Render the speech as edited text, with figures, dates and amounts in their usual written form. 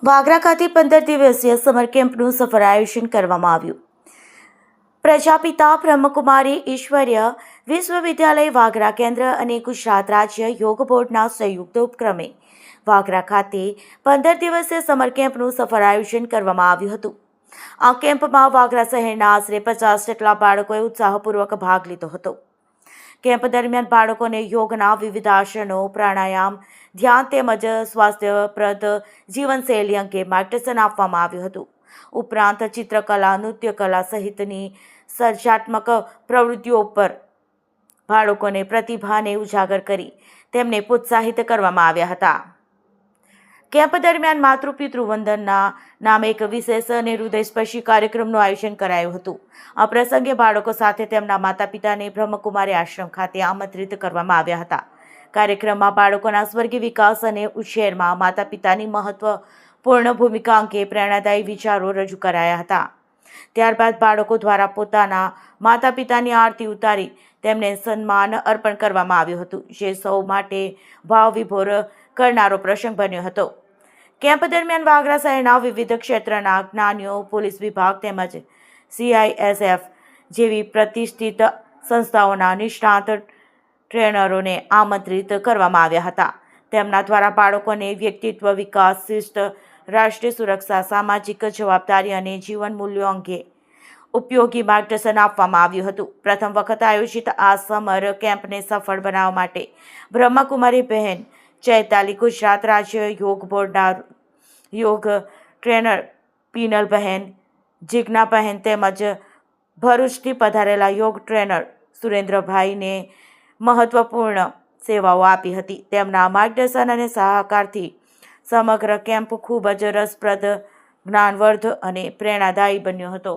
વાગરા ખાતે 15 દિવસીય સમર કેમ્પનું સફળ આયોજન કરવામાં આવ્યું. પ્રજાપિતા બ્રહ્મકુમારી ઈશ્વરીય વિશ્વવિદ્યાલય વાગરા કેન્દ્ર અને ગુજરાત રાજ્ય યોગ બોર્ડના સંયુક્ત ઉપક્રમે વાગરા ખાતે 15 દિવસીય સમર કેમ્પનું સફળ આયોજન કરવામાં આવ્યું હતું. આ કેમ્પમાં વાગરા શહેરના આશરે 50 જેટલા બાળકોએ ઉત્સાહપૂર્વક ભાગ લીધો હતો. કેમ્પ દરમિયાન બાળકોને યોગના વિવિધ આસનો, પ્રાણાયામ, ધ્યાન તેમજ સ્વાસ્થ્યપ્રદ જીવનશૈલી અંગે માર્ગદર્શન આપવામાં આવ્યું હતું. ઉપરાંત ચિત્રકલા, નૃત્યકલા સહિતની સર્જનાત્મક પ્રવૃત્તિઓ પર બાળકોને પ્રતિભાને ઉજાગર કરી તેમને પ્રોત્સાહિત કરવામાં આવ્યા હતા. કેમ્પ દરમિયાન માતૃપિતૃ વંદનના નામે એક વિશેષ અને હૃદયસ્પર્શી કાર્યક્રમનું આયોજન કરાયું હતું. આ પ્રસંગે બાળકો સાથે તેમના માતા પિતાને બ્રહ્મકુમારી આશ્રમ ખાતે આમંત્રિત કરવામાં આવ્યા હતા. કાર્યક્રમમાં બાળકોના સર્વાંગી વિકાસ અને ઉછેરમાં માતા પિતાની મહત્વપૂર્ણ ભૂમિકા અંગે પ્રેરણાદાયી વિચારો રજૂ કરાયા હતા. ત્યારબાદ બાળકો દ્વારા પોતાના માતા પિતાની આરતી ઉતારી તેમને સન્માન અર્પણ કરવામાં આવ્યું હતું, જે સૌ માટે ભાવ વિભોર કરનારો પ્રસંગ બન્યો હતો. કેમ્પ દરમિયાન વાગરા શહેરના વિવિધ ક્ષેત્રના જ્ઞાનીઓ, પોલીસ વિભાગ તેમજ CISF જેવી પ્રતિષ્ઠિત સંસ્થાઓના નિષ્ણાત ટ્રેનરોને આમંત્રિત કરવામાં આવ્યા હતા. તેમના દ્વારા બાળકોને વ્યક્તિત્વ વિકાસ, શિસ્ત, રાષ્ટ્રીય સુરક્ષા, સામાજિક જવાબદારી અને જીવન મૂલ્યો અંગે ઉપયોગી માર્ગદર્શન આપવામાં આવ્યું હતું. પ્રથમ વખત આયોજિત આ સમર કેમ્પને સફળ બનાવવા માટે બ્રહ્મકુમારી બહેન ચૈતાલી, ગુજરાત રાજ્ય યોગ બોર્ડના યોગ ટ્રેનર પીનલબહેન, જિજ્ઞાબહેન તેમજ ભરૂચથી પધારેલા યોગ ટ્રેનર સુરેન્દ્રભાઈને મહત્વપૂર્ણ સેવાઓ આપી હતી. તેમના માર્ગદર્શન અને સહકારથી સમગ્ર કેમ્પ ખૂબ જ રસપ્રદ, જ્ઞાનવર્ધક અને પ્રેરણાદાયી બન્યો હતો.